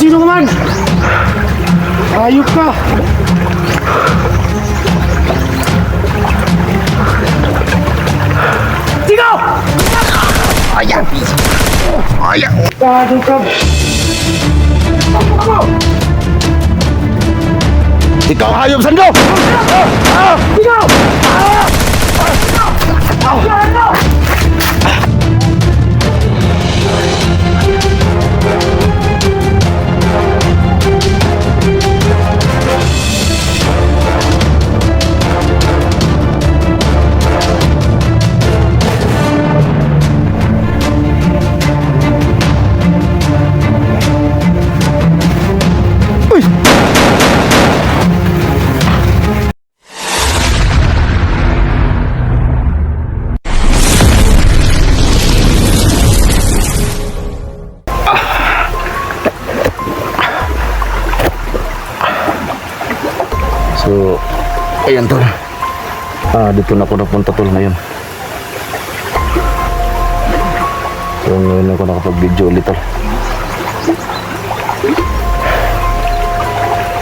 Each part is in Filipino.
sino ka man? Ayop ka! Sigaw! Ayan! Ayan! Gado ka! Ikaw hayop, Sando! Sigaw! So, ayan tol. Dito na ako napunta tol ngayon. So, ngayon ako nakapag-video ulit tol.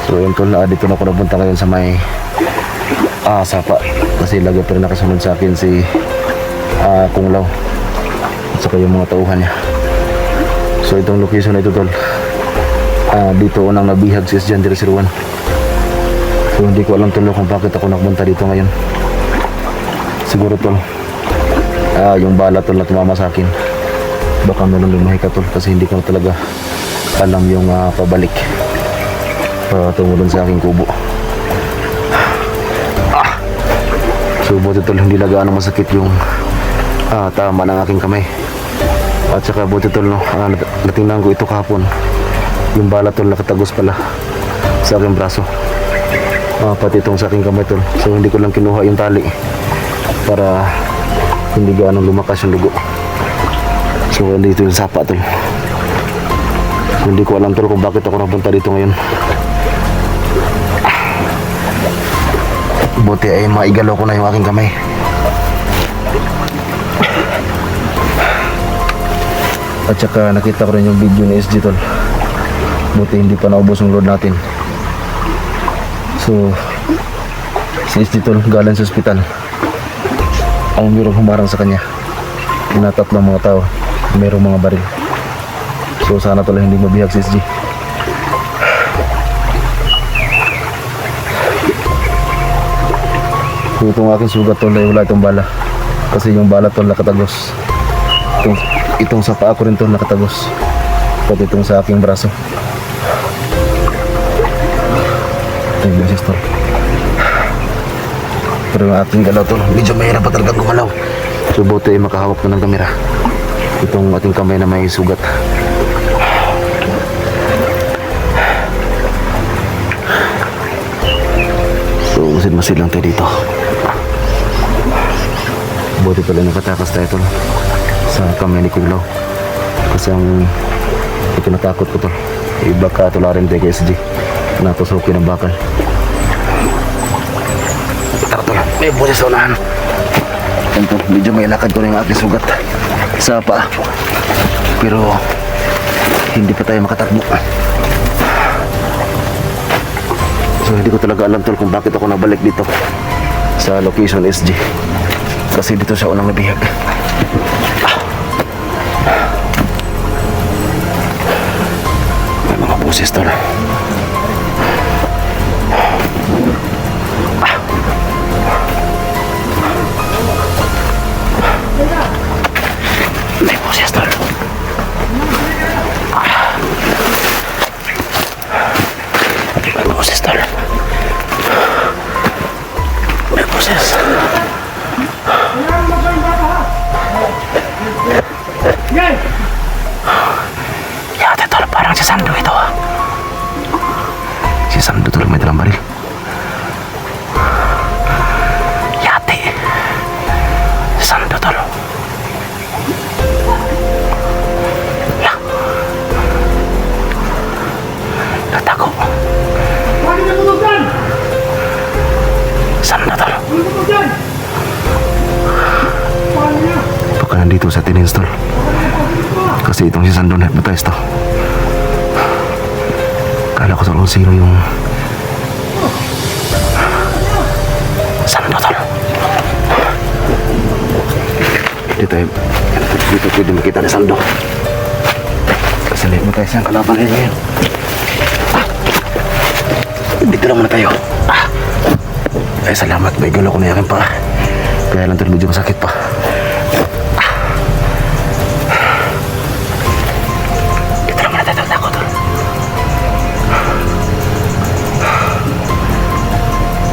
So, ayan tol, dito na ako napunta ngayon sa may sapa. Kasi lagi pa rin nakasunod sa akin si Kung Lao at saka yung mga tauhan niya. So, itong location na ito tol, dito unang nabihag si Isjander 01. So hindi ko alam tol kung bakit ako nagpunta dito ngayon. Siguro tol, yung bala tol na tumama sa akin, baka meron lumahi ka tol, kasi hindi ko na talaga alam yung pabalik patungo dun sa aking kubo. So buti tol, hindi na gaano masakit yung tama ng aking kamay. At saka buti tol, no, natingnan ko ito kahapon, yung bala tol nakatagos pala sa aking braso. Pati itong sa aking kamay tol. So hindi ko lang kinuha yung tali para hindi gaano lumakas yung dugo. So dito yung sapa tol. So, hindi ko alam tol kung bakit ako napunta dito ngayon. Buti ay maigalaw ko na yung aking kamay. At saka nakita ko rin yung video ni SG tol. Buti hindi pa naubos yung load natin. So, si SG tol galing sa ospital. Ang mayroong humarang sa kanya. Tinatatlong mga tao, mayroong mga baril. So sana tol hindi mabihag si SG. So itong aking sugat tol ay wala itong bala. Kasi yung bala tol nakatagos. Itong sa paa ko rin tol nakatagos. Pati itong sa aking braso. Tol. Pero yung ating galaw tol, medyo mahirap pa talaga gumalaw. So buti ay makahawak na ng kamera itong ating kamay na may sugat. So masid-masid lang tayo dito. Buti pala nakatakas tayo tol sa kamay ni Kulaw. Kasi ang ikinatakot ko tol, iba ka tularin tayo kay SG. Natusukin ng bakal. Tara tol, may buses sa unahan. Ito, medyo may lakad ko na yung aking sugat sa paa. Pero hindi pa tayo makatakbo. So hindi ko talaga alam tol kung bakit ako nabalik dito sa location SG. Kasi dito siya unang nabihag. May mga buses tol. May boses tol. May boses tol. May boses. Yate tol, parang si Sando ito. Si Sando tol may dalang baril. Yate. Si Sando tol. Natago. Sando tol. Baka nandito sa tininstall. Kasi itong si Sando na hypnotize to. Kala ko tol kung sino yung Sando tol. Dito pwede makita ni Sando. Kasalit mo tayo siyang kalaban niya ngayon. Dito naman na tayo. Ay salamat, may gulo ko na yakin pa. Kaya lang tol, medyo masakit pa. Dito naman na tayo ako tol.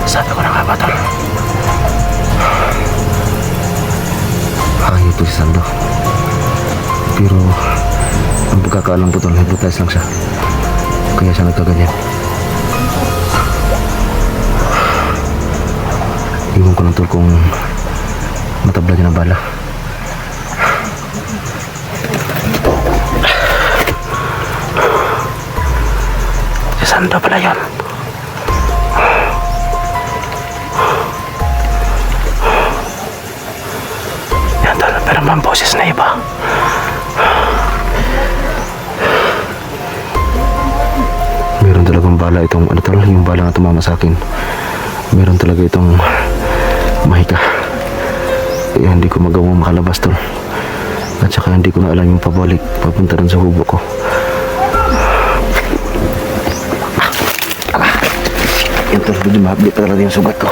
Sabi ko na nga ba tol? Ito si Sando. Pero ang pagkakaalam ko tol, hypnotize lang siya. Kaya siya nagkaganyan. Iwan ko lang tol kung matabla niya ng bala. Si Sando pala yun. Yan tol, pero mga boses na iba. Meron talagang bala itong ano tol, yung bala na tumama sa akin. Meron talaga itong mahika. Kaya hindi ko magawang makalabas tol. At saka hindi ko na alam yung pabalik papunta rin sa hubo ko. Yan tol, hindi mahapli pa talaga yung sugat ko.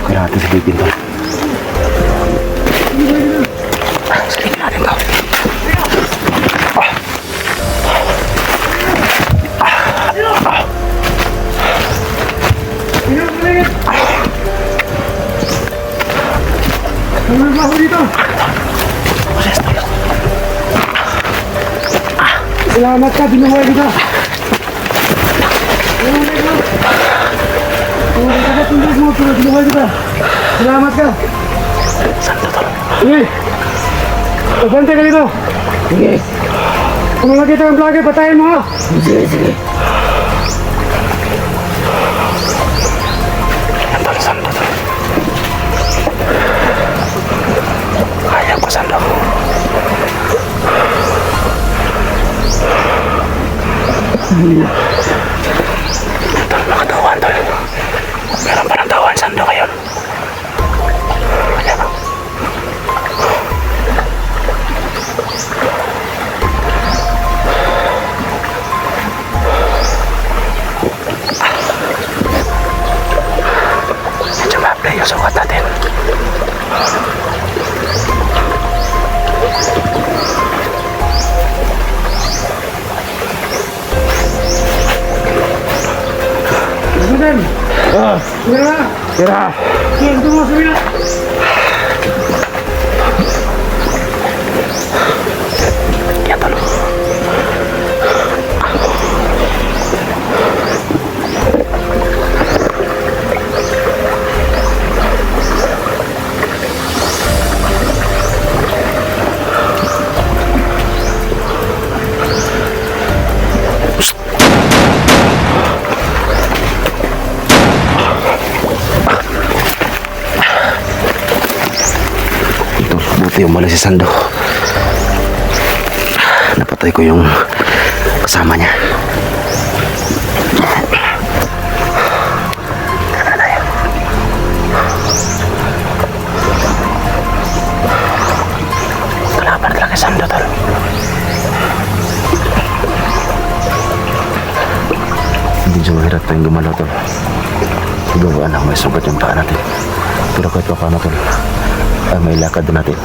Kaya natin silipin tol. Silipin natin tol. Ako dito. Salamat ka, binuhay kita. Binuhay kita. Salamat ka. Sando tol. Sige. Pagpante ka dito. Sige. Kung makita ang vlogger, patayin mo ha. Sige. Yan tol, Sando tol. Kaya ko Sando. Tol, makatawan tol. Meron pa ng tawan Sando ngayon. Kaya ba? Medyo ma-apply yung sukat natin. Sudan. Tira. Tira! Sige, ito mo sabi na. Yan tol. Buti umalis si Sando. Napatay ko yung kasama niya. Kalaban talaga si Sando tol. Hindi siya mahirap tayong gumalaw tol. Gawaan lang, may sugat yung paa natin. Pero kahit pa paano tol, may lakad din natin.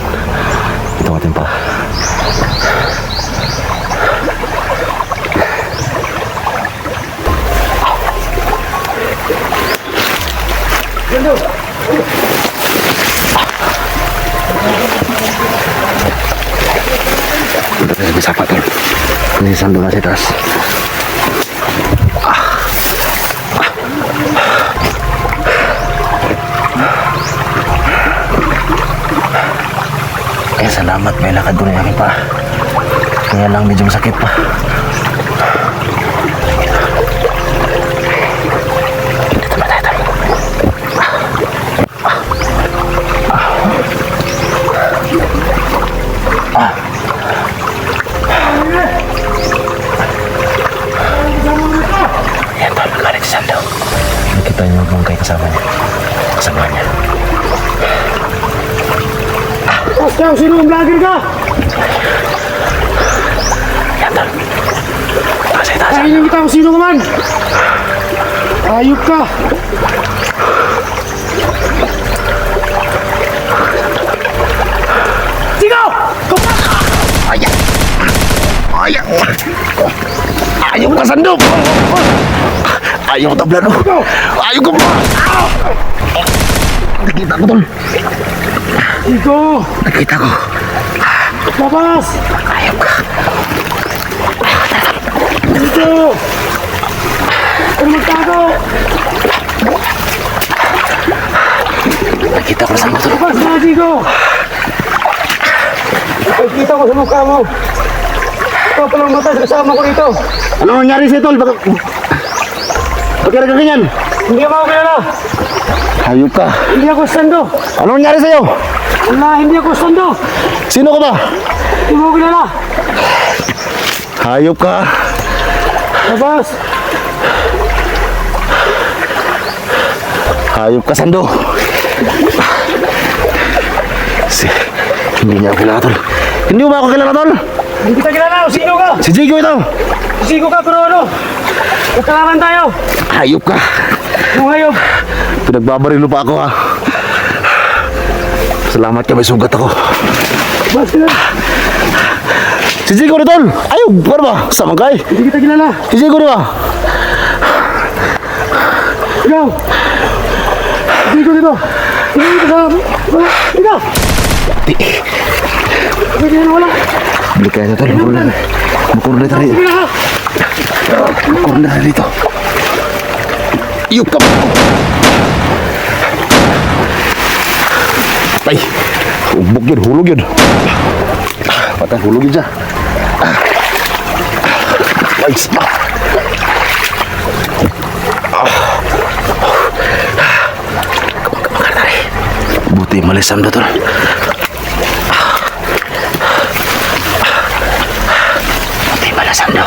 Ito natin pa. Sando. Punta tayo sa sapat tol. Kasi Sando na sa taas. Salamat, may lakad ko na yakin pa. Kaya lang medyo masakit pa. Dito ba tayo? kung sino ang vlogger ka. Yan, tol. Taas. Kainin kita kung sino ka man. Ayop ka. Sigaw! Ayan. Ayan. Ayaw ka, sandok. Ayaw ka, tablano. Ayaw ka pa. Nakita ko, tol. Sigaw! Nakita ko. Labas! Ayaw ka. Sigaw! Ano magtago? Nakita ko sa iyo, tol. Labas na, Sigaw! Nakikita ko sa mukha mo. Ikaw palang mata sa kasama ko dito. Ano nangyari sa'yo, tol? Bakit ka ganyan? Hindi ako kilala. Hayop ka. Hindi ako stando. Ano nangyari sa'yo? Wala, hindi ako stando. Sino ka ba? Hindi mo ako kilala. Hayop ka. Labas. Hayop ka, Sando. Hindi niya ako kilala, tol. Hindi mo ba ako kilala, tol? Hindi kita kilala. Sino ka? Si Jigo ito. Sino ka pero ano? Magkalaban tayo. Hayop ka. Ano ngayon? Pinagbabarilo pa ako, ha. Salamat ka, may sugat ako. Labas ka na. Si Jigo ito, tol. Ayaw, paano ba? Sama ka, eh. Hindi kita kilala. Si Jigo ito, ba? Ikaw. Hindi ko dito. Hindi ko sa... Ikaw. Di. Hindi ko wala. Balik kaya na, tol. Bukur na tayo. Sige na. Bukur na dito. Iyok ka. Ay, ubog yun, hulog yun. Patay, hulog yun siya. Ay, spa. Buti malisam na, tol. Buti malisam na.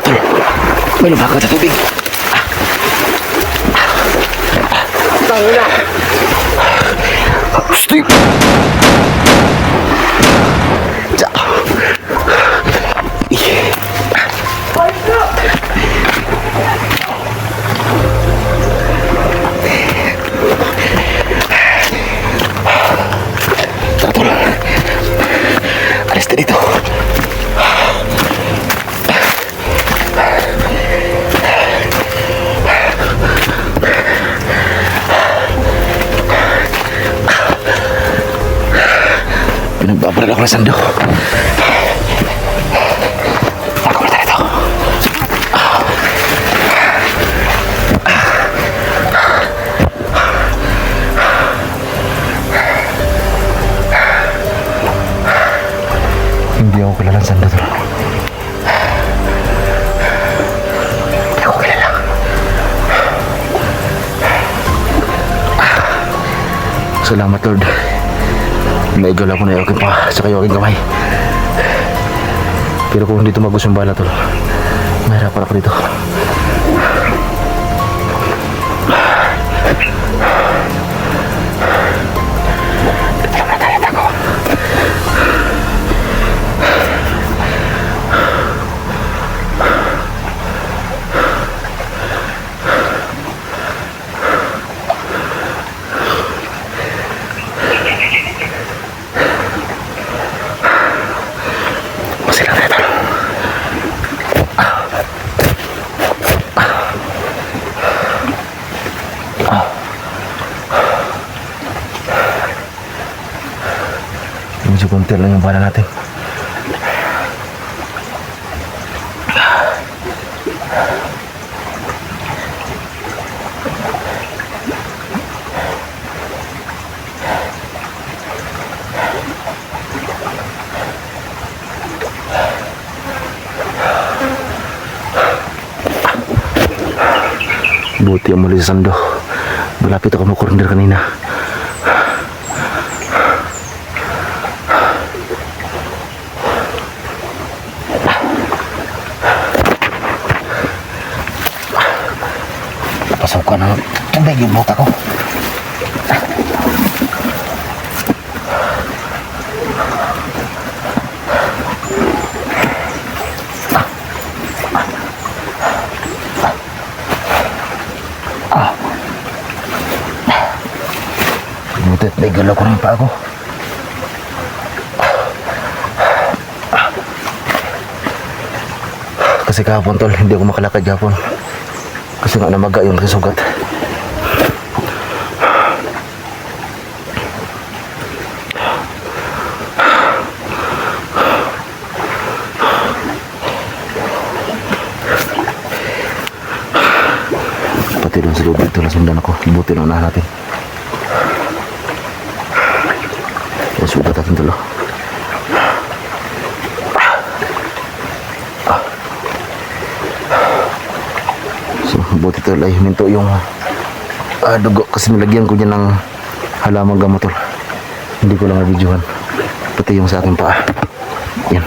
Tol, may lumakas sa tubig. Tangina. Steve! Tol, alis ka dito. Pinagbabaral ako ng sando. Ako na dito. Hindi ako kilala ng sando, tol. Hindi ako kilala. Salamat, Lord. Naigal ako na aking pa sa kayo aking kamay. Pero kung hindi tumagos yung bala, tol, mahirapan ako dito. Dito lang natayat ako. Masilang na, tol. Medyo konti lang yung bala natin. Buti ang muli sa sando. Malapit ako makurender kanina. Pasukan ng tubig yung buta ko. Butit, may galaw ko rin pa ako. Kasi kahapon tol, hindi ako makalakad kahapon. Kasi nga namaga yung sugat. Pati doon sa loob dito, nasundan ako. Buti na unahan natin. Yung sugat natin tol. Buti tol ay minto yung dugo kasi nilagyan ko dyan ng halamang gamot tol. Hindi ko lang nabidyohan. Pati yung sa aking paa. Yan.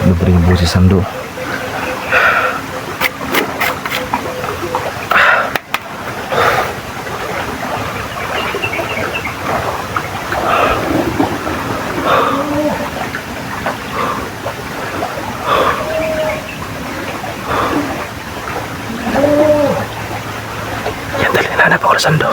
Libre yung busi sando. Hanap ako ng sando.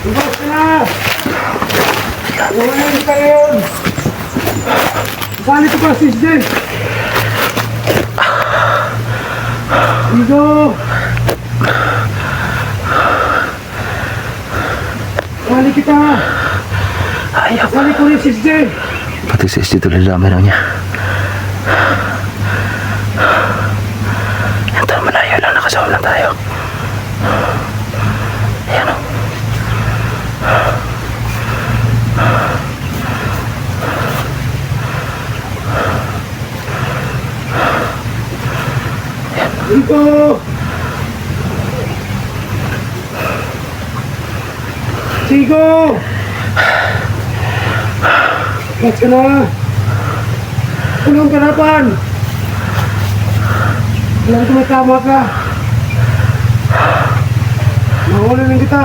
Ibas ka na! Nawalan ka yun! Saan ito pa sis din? Igo! Sali kita! Ayaw. Sali ko rin sis din! Pati si SJ tuloy lang meron niya. Yan tol, malayo lang. Nakasawal lang tayo. Ayan o. Igo! Sigo! Ba't ka na? Tulong karapan! Alam ko may tama ka. Mahuli lang kita.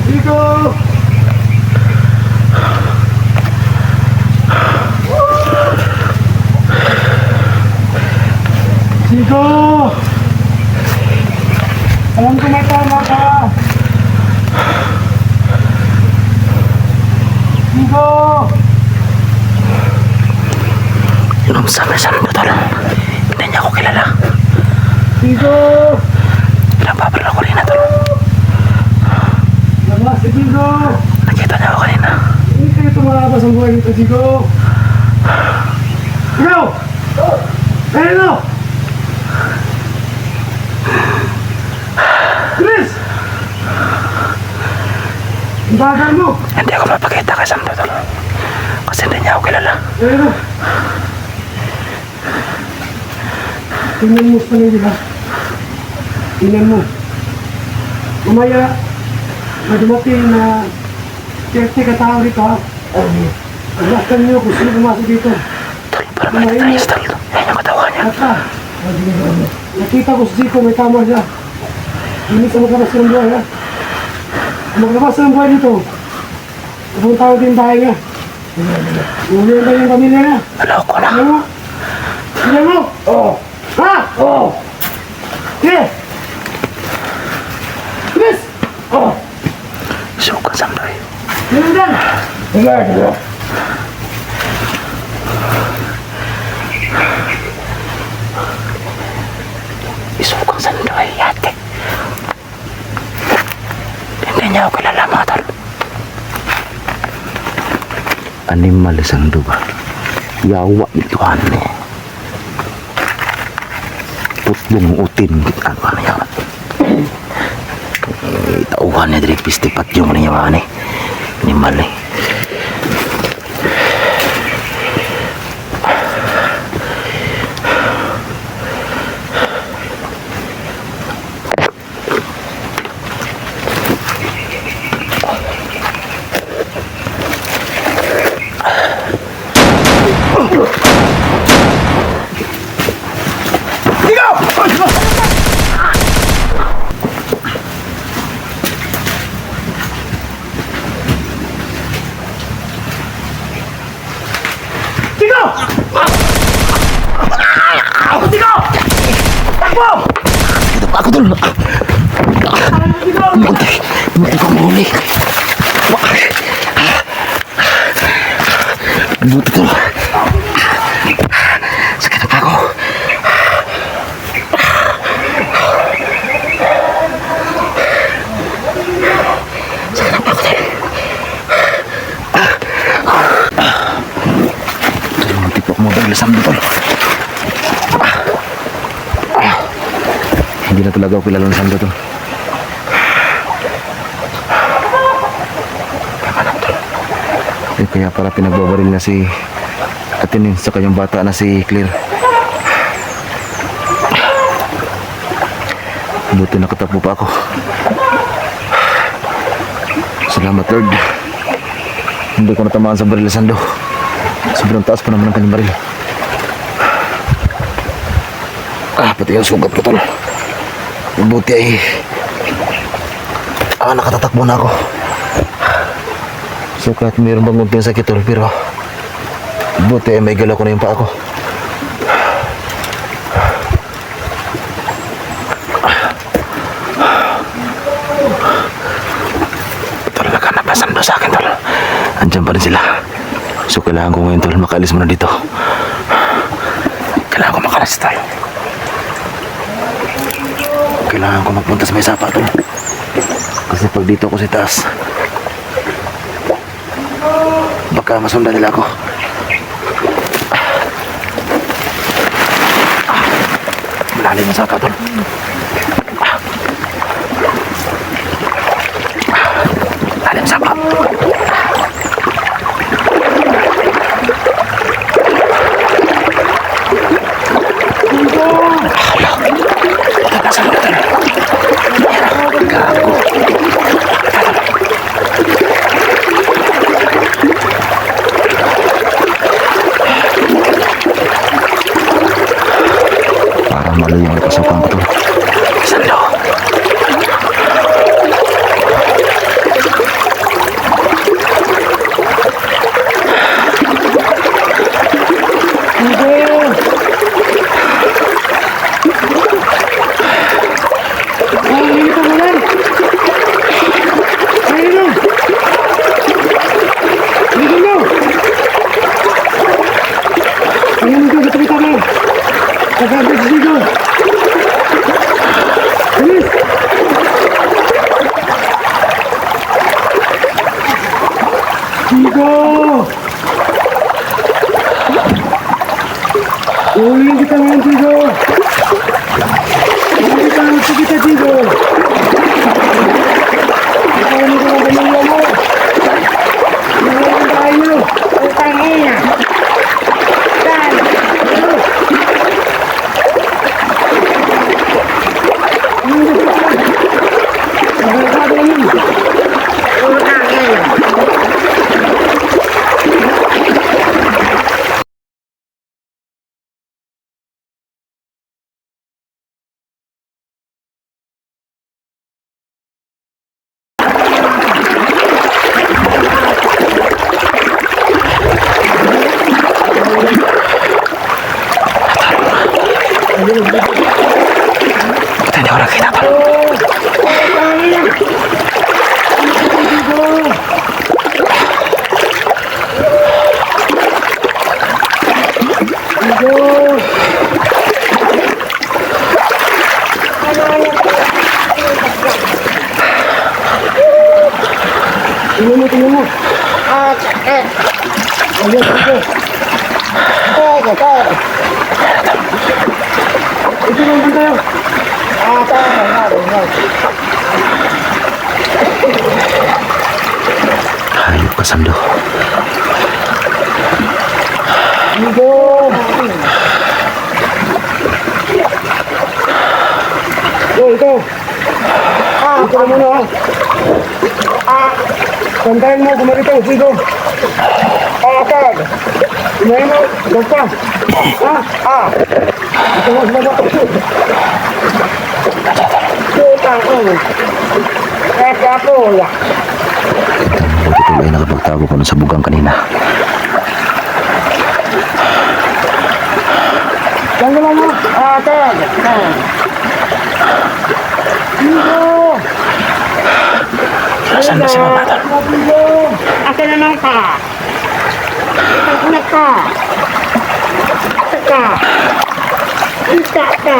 Sigo! Sigo! Alam ko may tama ka. Sigo! Yung sabi sando tol. Hindi niya ako kilala. Sigo! Pinagpapala ko rin na tol. Labas si Sigo! Nakita niya ako kanina. Hindi kayo tumalabas ang buhay nito, Sigo. Ikaw! Ano? Chris! Ang bagal mo! Hindi ako mapakita kay Sando tol. Kasi hindi niya ako kilala. Ano? Tingnan mo sa nila. Tingnan mo. Mamaya, madumating na 30 katao dito ha. Paglastan niyo kung sino pumasok dito. Tol, para makita tol. Yan yung katawan niya. Naka, nakita ko si Zico, may tama siya. Hindi sa maglabas ng buhay ha. Maglabas ng buhay dito. Ibang tao din bahay niya. Ulihan ba yung pamilya niya? Naloko na. Ano mo? Tingnan mo! Oo! Ha? Oo! Sige! Chris! Oo! Suka Sando eh. Tingnan dyan! Tingnan dyan! Isukang Sando eh, yate. Hindi niya ako kilala mga tol. Animal Sando ba? Yawa ituan eh. Putlong utin. Ano yan? may tauhan niya diri pistipat yung niya ba ni animal eh. Ako tol. Muntik ko mahuli. Buti tol. Sakit na pa ako. Sakit na pa ako tol. Tol, muntik po ako mabaglasam tol. Hindi na talaga ako kilala ng Sandro to. Eh, kaya para pinagbabaril na si Atinin sa kanyang bata na si Claire. Buti nakatapo pa ako. Salamat Lord. Hindi ko natamaan sa baril Sando. Sobrang taas pa naman ang kanyang baril. Pati yung sugat ko tol. Buti ay nakatatakbo na ako. So kahit mayroon bang unting sakit tol, pero buti ay may galaw ko na yung paa ko. Talaga napasan do sa akin tol. Andiyan pa rin sila. So kailangan ko ngayon tol makaalis muna dito. Kailangan ko makaalis tol. Kailangan ko magpunta sa may sapa tol. Kasi pag dito ako sa taas, baka masundan nila ako. Malalim ang sapa tol. Malalim ang sapa. Mali yung napasukan ko to. Sando. Uliin kita ngayon, Tigo! Uliin kita ngayon, kita, Tigo! Ikaw mo ko ng pamilya mo! Uliin tayo! Utang ina! Dan! Utang ina! Kita ni orang kita apa? Tingnan mo. Sakit. Ayan, sakit. Ito naman tayo. Tama. Sando. Amigo! Ito. Ito na muna ha. Tantayin mo, kumarito, Sigo. Tag. Kumain mo, ito pa. Ito mo, sumaba. Putang ko. Kaya po, Buti tuloy nakapagtago ko nun sa bugang kanina. Yan naman mo. Tag. Sigo! Nasaan ba si Mama Tol? Asa naman ka? Asa ka? Isa ka.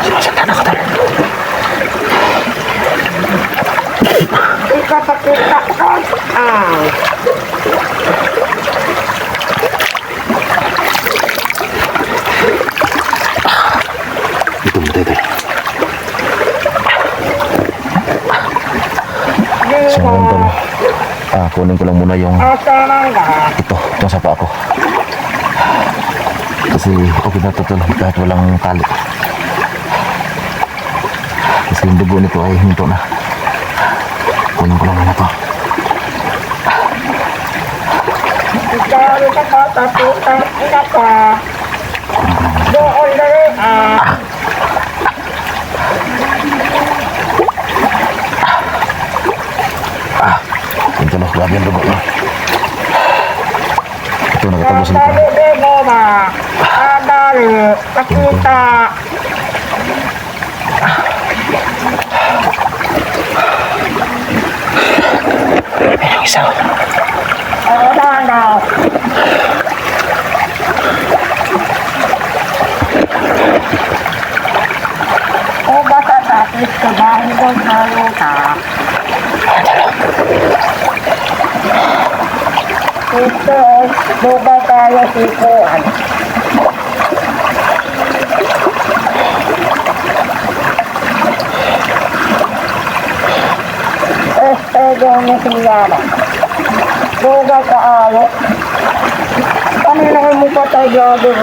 Sumasanda na ka, Tol. Ikapakita ka. Ito mo, Tol. So ngayon, Tol, kunin ko lang muna yung itong sapa ko. Kasi okay na ito, Tol, kahit walang tali. Kasi yung dugo nito ay hinto na. Kunin ko lang muna ito. Ikaw ka patatutan ka pa. Doon na rin. Yung Tol, grabe yung dugo na. Ito, nakatagos na ito. Dali mo na. Dali. Pakita. Pero yung isa. Daw. O basta tapos ka ba? Hindi ko ka. Ito, buba tayo sikuan. Gawin siniyara. Buga ka alo. Kanina kayo mo patay vlogger.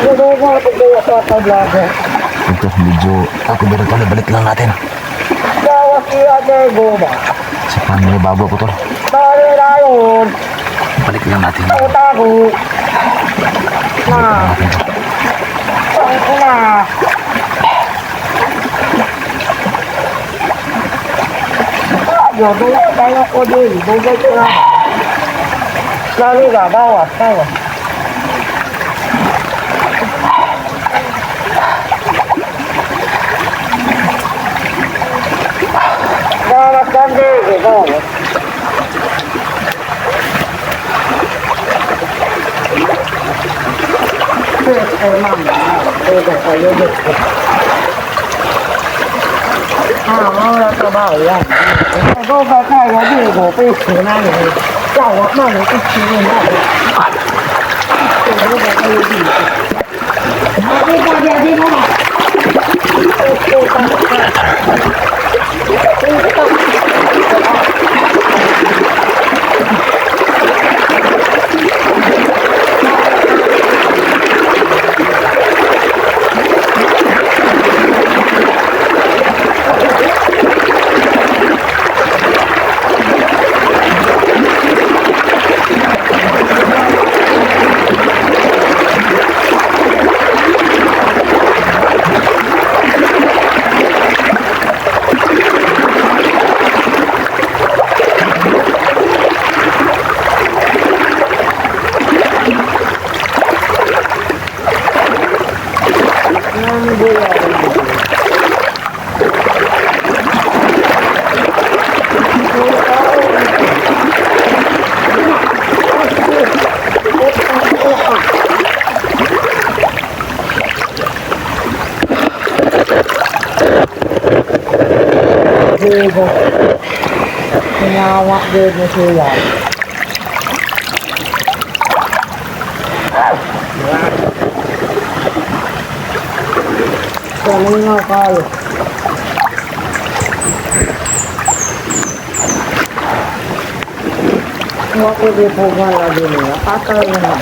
Buga ka patay vlogger. Ito, medyo ako meron Tol, balik lang natin. Gawa siya kay Buba. Sa paano bago ko, Tol. Bari na yun. Balik lang natin. Utago. Na. Ang ina. Buga tayo ko din. Buga ko na. Lalo ka, bawas tayo. Bawas ka din. Ito. Ahora trabajo ya. Todo para acá, yo digo, pues, nada, ya, mano, que chido, nada. Diego, pinawak Diego siya. Kanina kayo. Ako di po gala din nila. Patay na.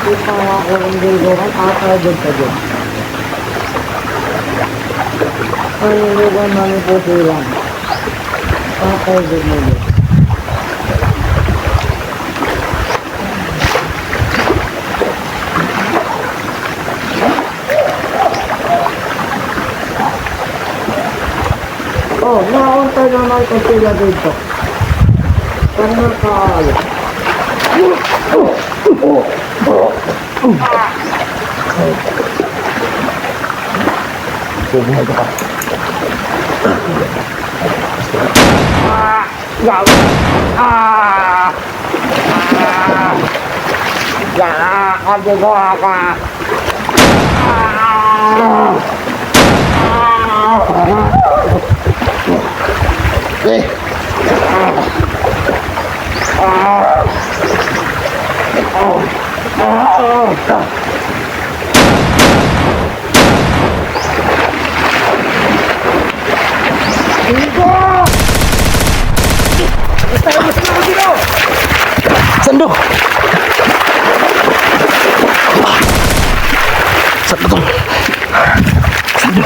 Kita ako ng dulungan, patay ka dyan. Panulugan namin po silang. Patay din mo dyan. Oh, nakaunta naman ko sila dito. Parang nakaayo. Bubuhay ka pa. Sando! Saan ba to? Sando!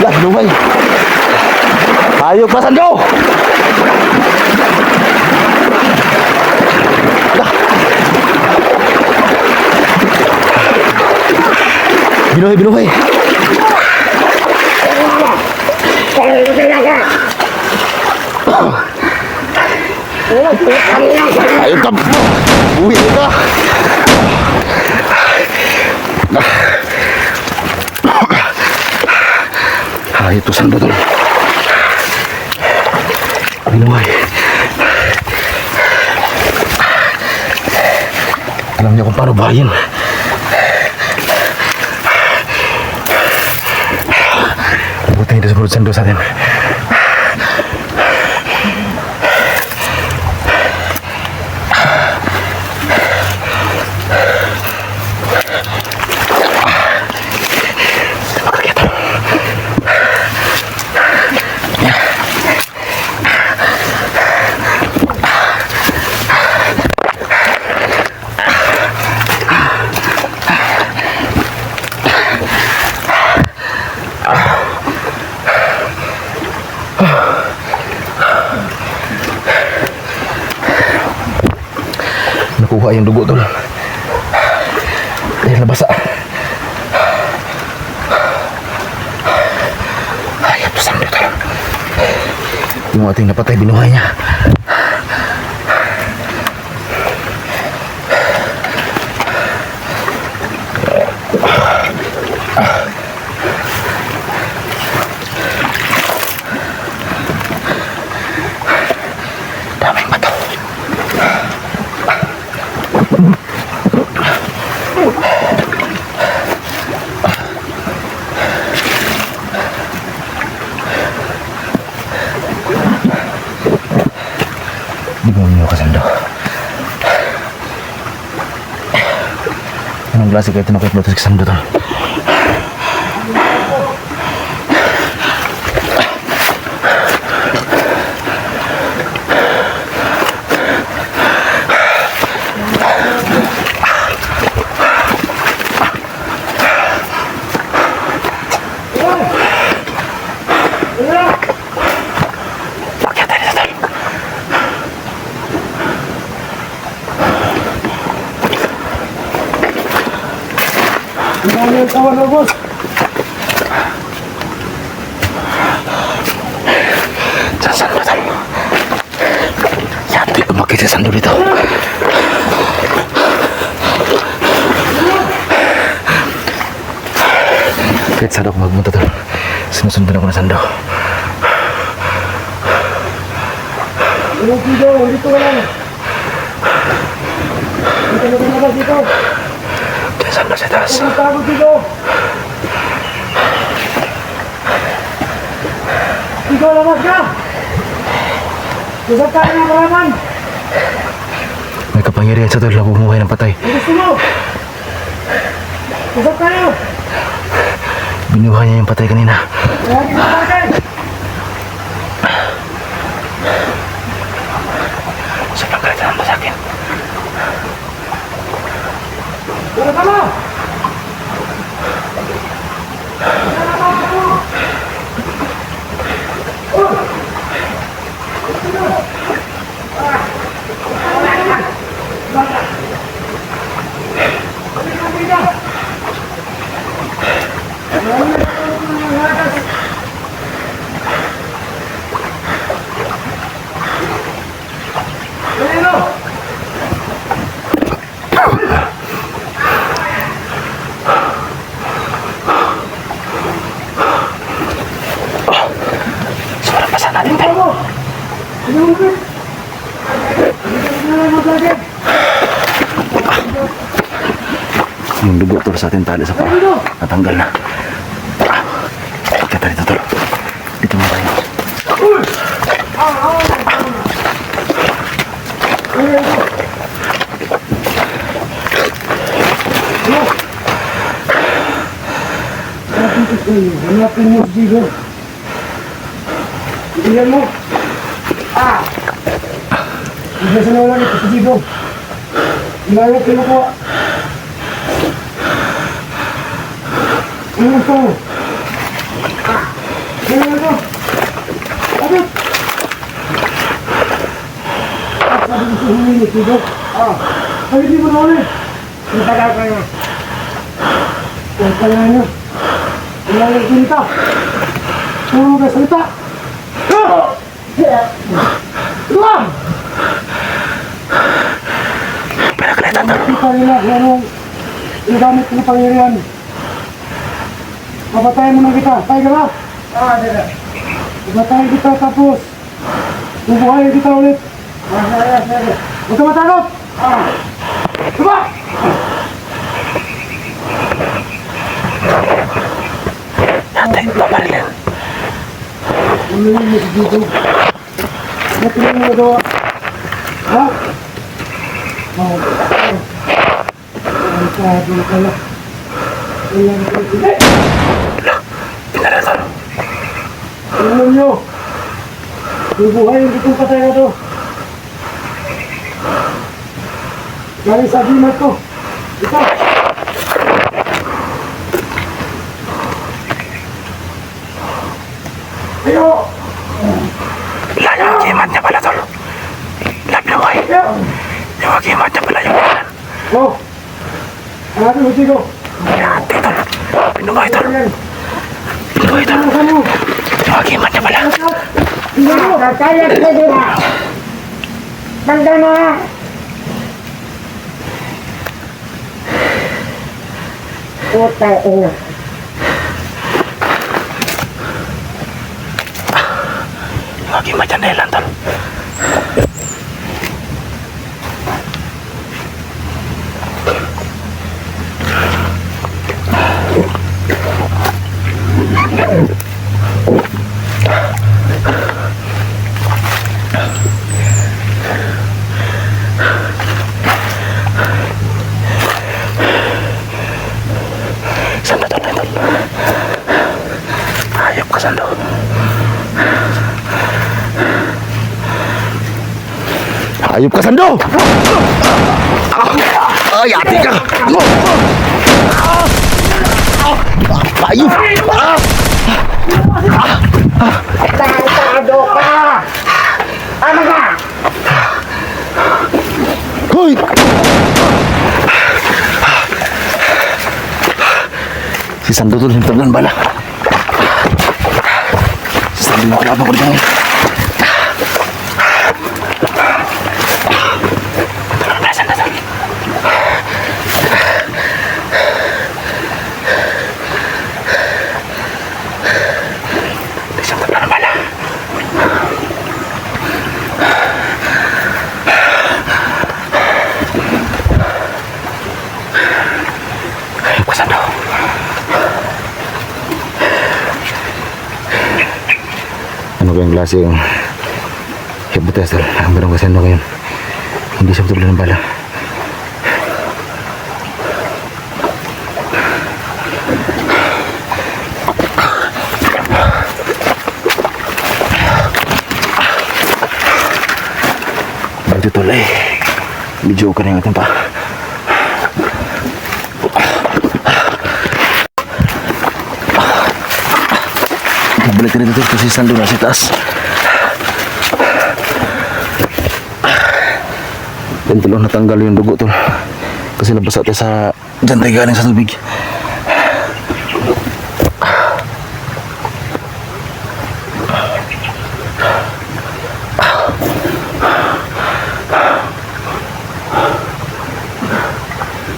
Lah, lumay! Ayok pa, Sando! Binuhay, binuhay. Ayun ka. Uwi ka. Ay, ito saan ba ito? Binuhay. Alam niya kung paano bayan. Buti hindi sumunod Sando sa atin. Nakuha yung dugo tol. Dahil nabasa. Ay, ito Sando tol. Yung ating napatay, binuhay niya. Daming mata. Demonyo ka, Sando. Anong klase kayo tinakot mo ito si Sando to? Ang dami ang kawan na, boss. Sa sando tol. Yati umakit sa sando dito. Kahit saan ako magmunta tol, sinusundan ako ng sando. Ano, Tigo? Dito ka lang. Dito na lumabas dito. Sa sando sa taas. Huwag tago, Tigo. Tigo, labas ka! Usap tayo ng kalaman. May kapangyarihan sa tol na bumuhay ng patay. Ang gusto mo? Usap tayo. Binuhay niya yung patay kanina. Kaya kita natin. Sobrang galit na sa akin. Wala ka mo! Sobrang basa natin tayo. Yung dugo tol sa ating tali sa paa. Natanggal na. Kita dito tol. Dito mo tayo. Hanapin mo si Digo. Tingnan mo. Hindi sa nawala ito si Digo. Ilayot ko ko. Ano ito? Ano ito? Abit! Sabi ko sa humingi, Digo. Ay, di mo na ulit. Ang tagal ka na. Ang tagal na. Ilayot ko nito. Puro ka salita. Tuwag! Pinagalitan tol. Kita nila kung anong gamit ng pangyarihan. Mapatayin mo na kita. Tayo ka ba? Dada. Mapatayin kita tapos bubuhayin kita ulit. Huwag ka matakot. Diba? Yati, babalin. Ano yun mo si Dito? Ano tingin mo nagawa? Ha? Ang sabi ka lang. Ilang ka hindi. Pinalatan. Tingnan nyo. Bubuhayin kitong patay na to. Galing sa agimat ko. Ito. Ayo! Layo ang kimat niya pala tol. Lablaway. Yung agimat niya pala yung kanan. Oh! Hanapin mo, Tigo. Yati tol. Pinuhay tol. Ayan. Pinuhay tol. Ano mo? Yung agimat niya pala. Tingnan mo! Kaya ka din ha. Tanda na. Putang ina. Yung agimat niya nailan tol. Sando tol na tol. Hayop ka sando. Hayop ka sando! Ay, ati ka! Hayop! Tado ka. Ano ka? Hoy! Si Sando tol, yung tablan bala. Si Sando yung kalaban ko dyan. Sando tol. Isang tablan bala. Ayun ka Sando. Ano kayong klase yung hipotest ang barang kasi ano ngayon hindi siya betul-betul ng bala. Baru tuloy medyo ka na yung ating pa. Balik rin ito kasi Sando na sa taas. Yan tol, natanggal yung dugo tol. Kasi nabasa tayo sa dyan tayo galing sa tubig.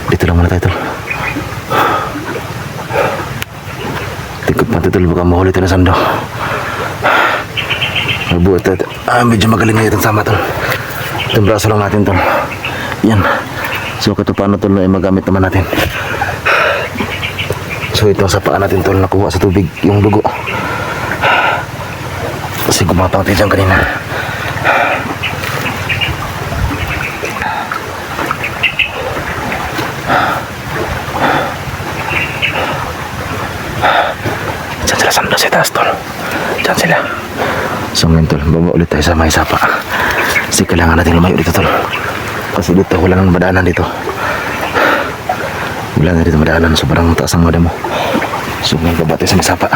Dito lang muna tayo tol. Tingkot pa tol, baka mahuli tayo na Sando. Mabuhat tayo. Medyo magaling na itong sama tol. Itong braso lang natin tol. Yan. So kito paano tol ay magamit naman natin. So ito sa paa natin tol, nakuha sa tubig yung dugo. Kasi gumapang tayo dyan kanina. Diyan sila Sando sa taas tol. Diyan sila. So ngayon tol, baba ulit tayo sa may sapa. Kasi kailangan natin lumayo dito tol. Kasi dito wala nang madaanan dito. Wala na dito madaanan. Sobrang taas ang mada mo. So ngayon baba tayo sa may sapa.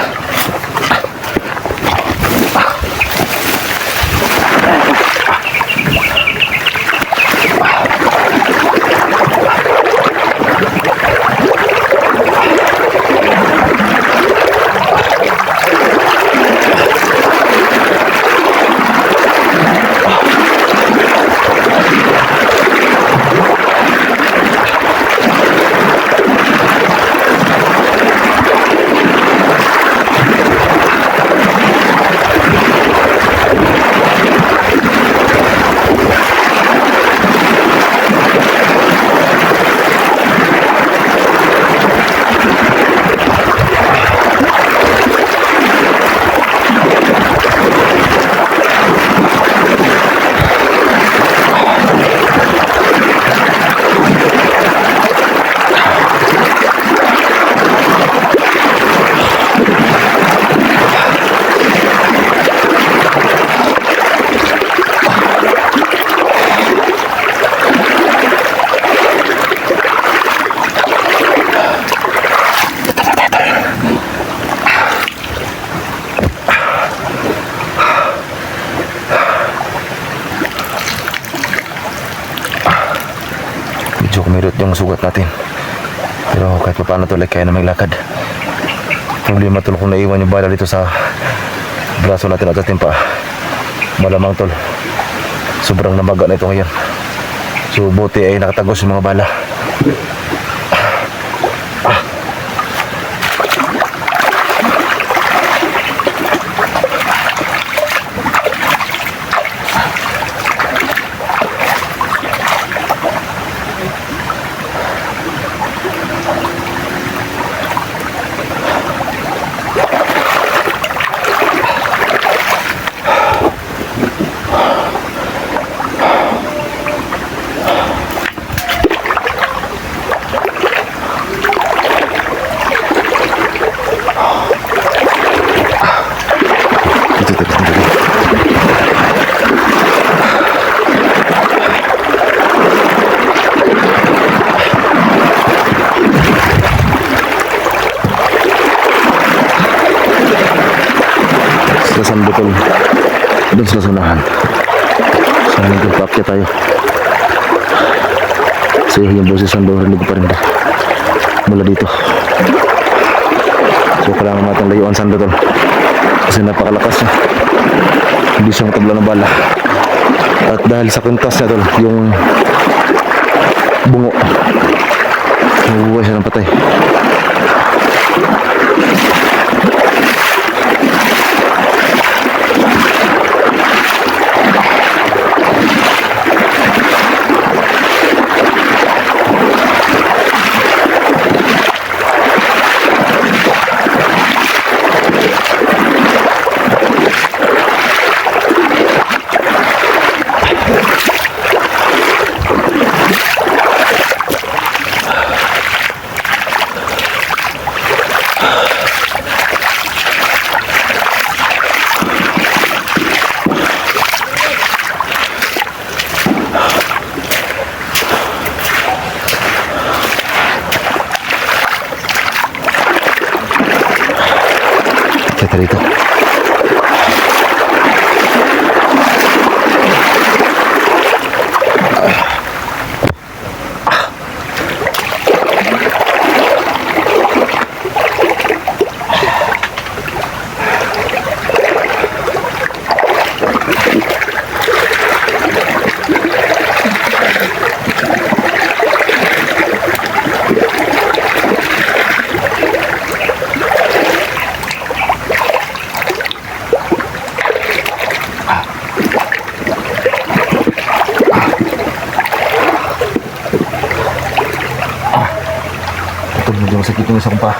Kumirot yung sugat natin. Pero kahit pa paano tol, kaya na maglakad. Problema tol kung naiwan yung bala dito sa braso natin at ating pa. Malamang tol, sobrang namaga na ito ngayon. So buti ay nakatagos yung mga bala. Sando tol, doon sa sunahan. So nagpapakya tayo. So yung boses Sando, rinig ko pa rin mula dito. So kailangan natin layuan sando tol. Kasi napakalakas niya. Hindi siya matabla ng bala. At dahil sa kuntas niya tol, yung bungo, mabubuhay siya ng patay. Kita rito. Ito, medyo masakit yung isang pa.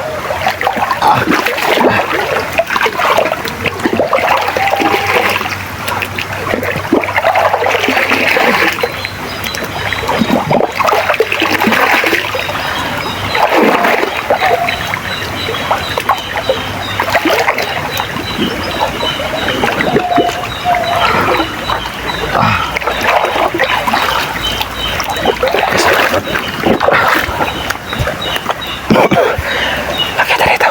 Nakita rito.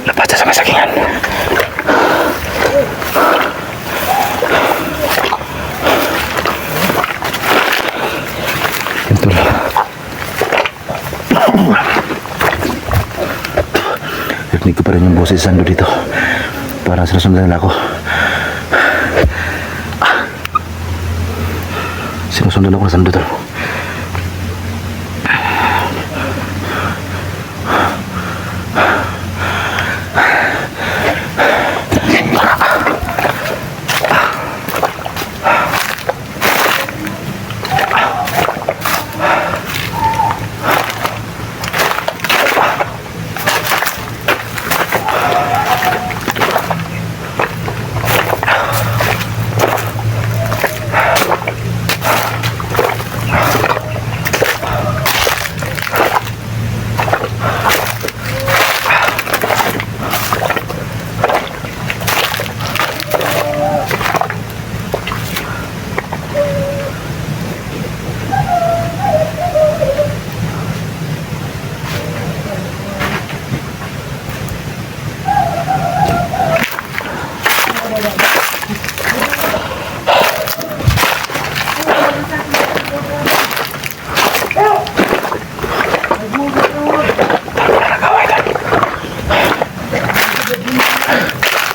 Lepas sa masakingan. Ito lang. Rinig ko pa rin yung boses Sando dito. Parang sinusundan nila ako. Sinusundan ako ng Sando tol.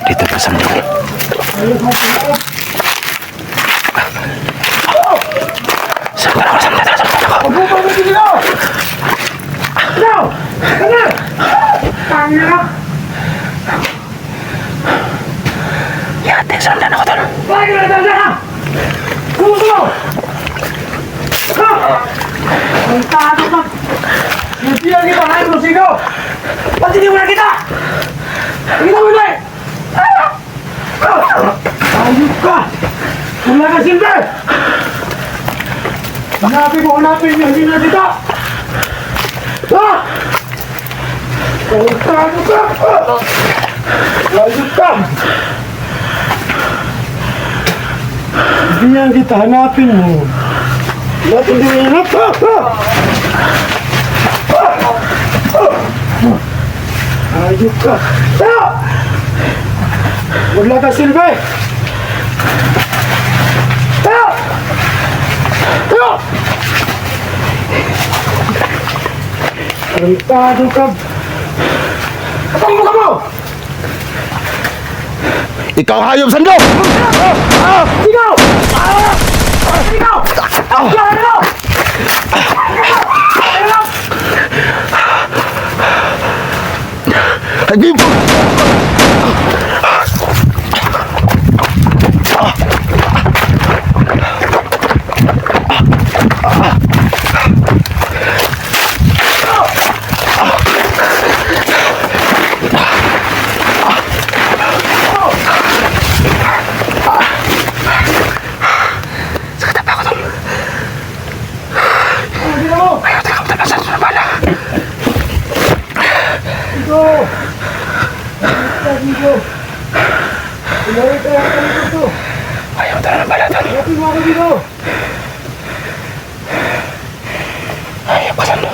Dito pa sa mga. Saan ako? Yate, sundan ako tol. Ang tato ka! Hindi lang kita kain mo sigaw! Ba't hindi mo na kita? Kita mo na eh! Ayup ka! Wala ka silbi! Hanapin niyo, hindi na kita! Ha? Ano ka? Ayos ka! Bigyan kita, hanapin mo. Hanapin mo yung hanap, ha? Ayos ka! Ha? Wala ka silbi! Ha? Ha? Tarantado ka! Kapag mo ka mo! Ikaw hayop Sando! Sigaw! Sigaw! Sigaw! Hagib! Ayaw talaga ng balatan. Ayaw pa Sando.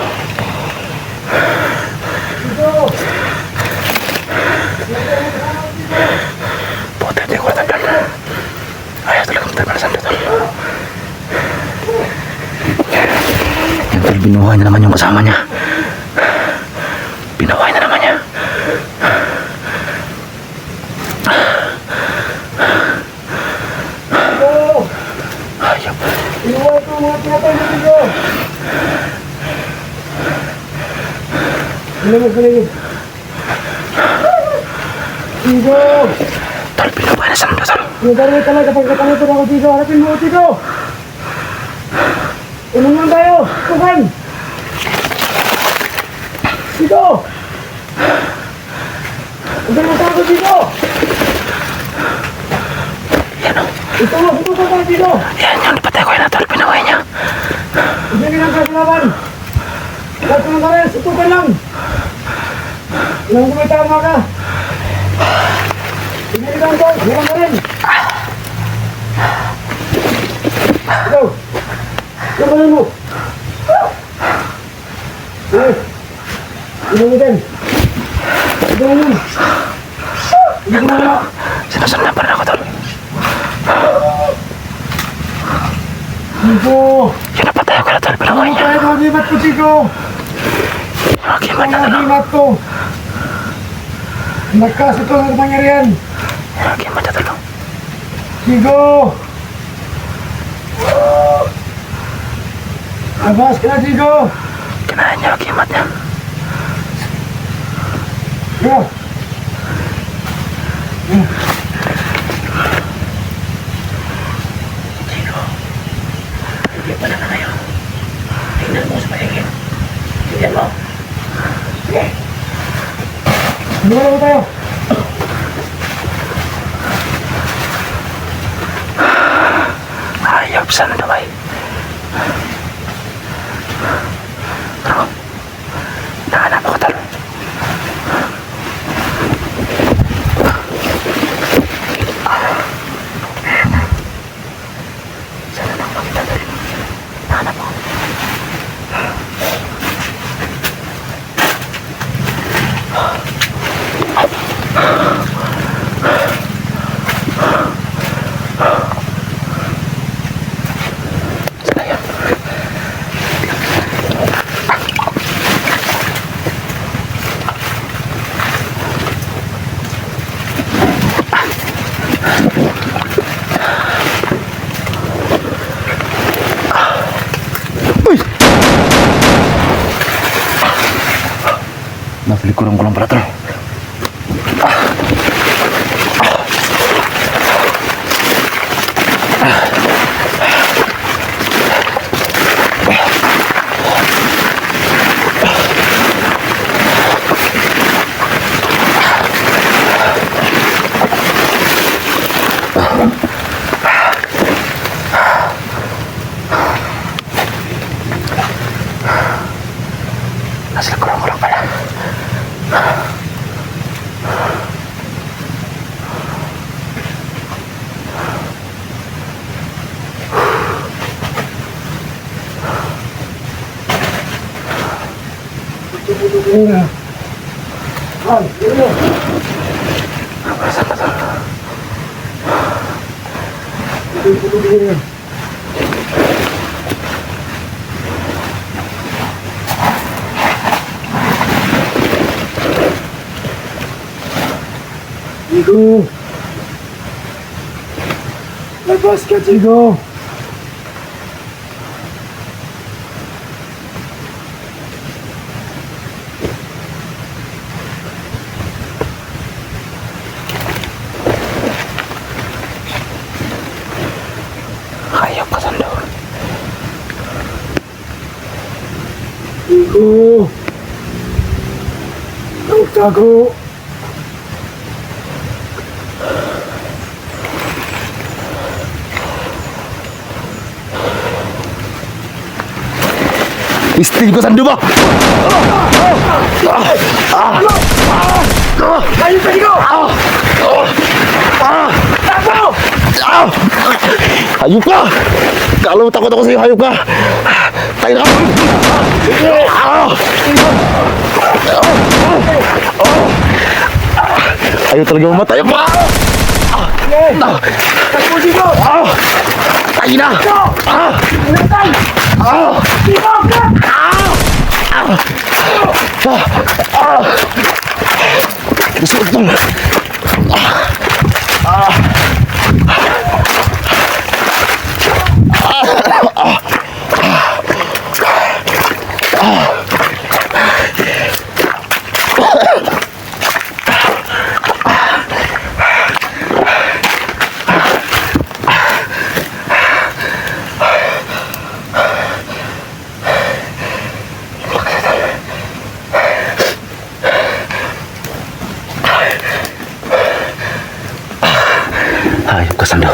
Puta, hindi ko nataglan. Ayaw talaga mataglan Sando tol. Yan tol, binuhay na naman yung kasama niya. Binuhay na naman niya. Ayaw. Inuway ko mga pinatay na dito. Ilabas ka na yun. Tigo! Tol, binuhay na Sando tol. Nagdarami talaga kapag katangatod ako dito. Harapin mo, Tigo! Inom lang tayo! Tukan! Tigo! Nagdarami tayo dito! Yan o. Ito tayo dito! Yan yung napatay ko yun tol, binuhay niya. Hindi lang kasalaban! Lahat ng baril, sutukan lang! Ilang kumitama ka! Hindi lang tol, ilang baril! Ikaw! Ilang baril mo! Ay! Ilang mo din! Ilang mo! Hindi ko na! Sinusunod pa rin ako tol. Tigo! Yung napatay ko na tol, binuhay niya. Kaya magimat ko, Tigo! Magimat na tol. Magimat ko! Nagkas ito ng pangyarihan! Magimat na tol. Tigo! Labas ka na, Tigo! Kinain niya, magimat niya. Tigo! Hindi pa na kayo. Tingnan mo sa paligid. Tingnan mo. Lumala mo tayo! Hayop Sando ay. Pero, nahanap ako tol. Sana nang makita tol. Nahanap ako. Sana yan. Uy! Napilikuran ko lang pala tol. Iya. Ay, iya. Iya. Chico! Labas ka, Chico! Hayop ka, Sando. Chico! Tago! Istri ko, Sando ba? Ayun, Chico! Hayop ka! Kalau takot ako sa'yo, hayop ka! Tayo na ka! Ayaw talaga mamatay pa! Takbo, Chico! Tayo na! Ulatay! Chico! Gusto ko itong... Hayop ka, Sando.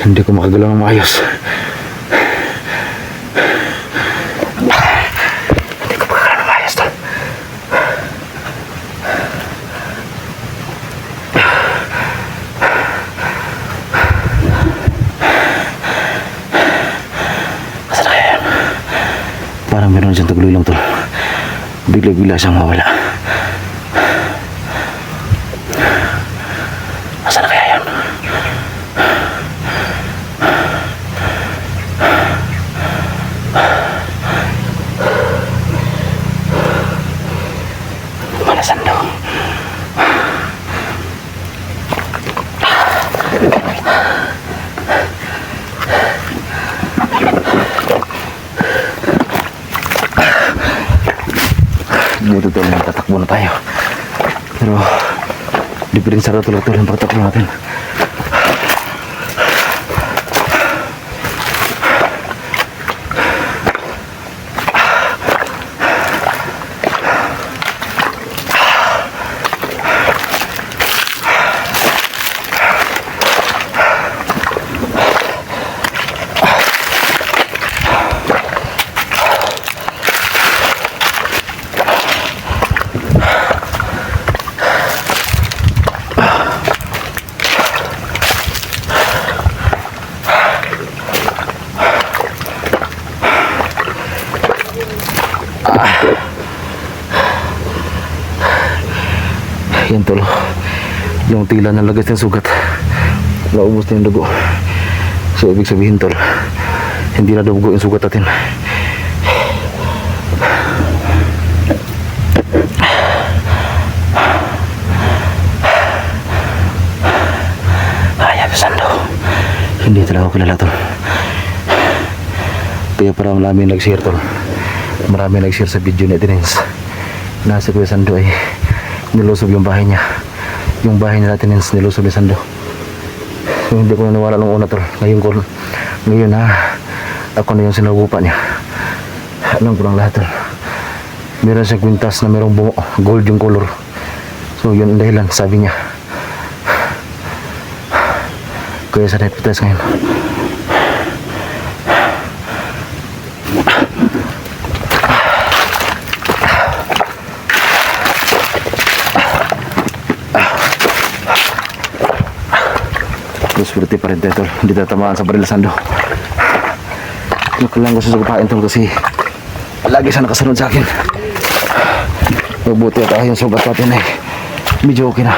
Hindi ko makagalaw ng maayos. Hindi ko makagalaw ng maayos, tol. Asan na kaya yan? Parang meron siyang tuloy lang, tol. Bigla-bigla siyang mawala. Asan na kaya yan? Mana Sando? Dito tol, tatakbo na tayo. Pero di pa rin sarap tulad-tulad ang pagtakbo natin. Yan tol, yung tila na lagas ng sugat, naubos na yung dugo. So ibig sabihin tol, hindi na dugo yung sugat natin. Hayop Sando, hindi talaga ako kilala tol. Kaya para marami nag-share tol, marami nag-share sa video ni Tinens na si Kuya Sando ay nilusob yung bahay niya. Yung bahay nila Tinens nilusob ni Sando. So, hindi ko naniwala nung una tol. Ngayon ha, ako na yung sinagupa niya. Alam ko lang lahat tol. Meron siyang kwintas na merong bungo, gold yung color. So yun ang dahilan, sabi niya. Kaya sa night test ngayon. Swerte pa rin tayo, tol. Hindi tayo tamaan sa baril sando. Kailangan ko susugupain, tol, kasi lagi siya nakasunod sa akin. Mabuti at yung sugat natin ay medyo okay na.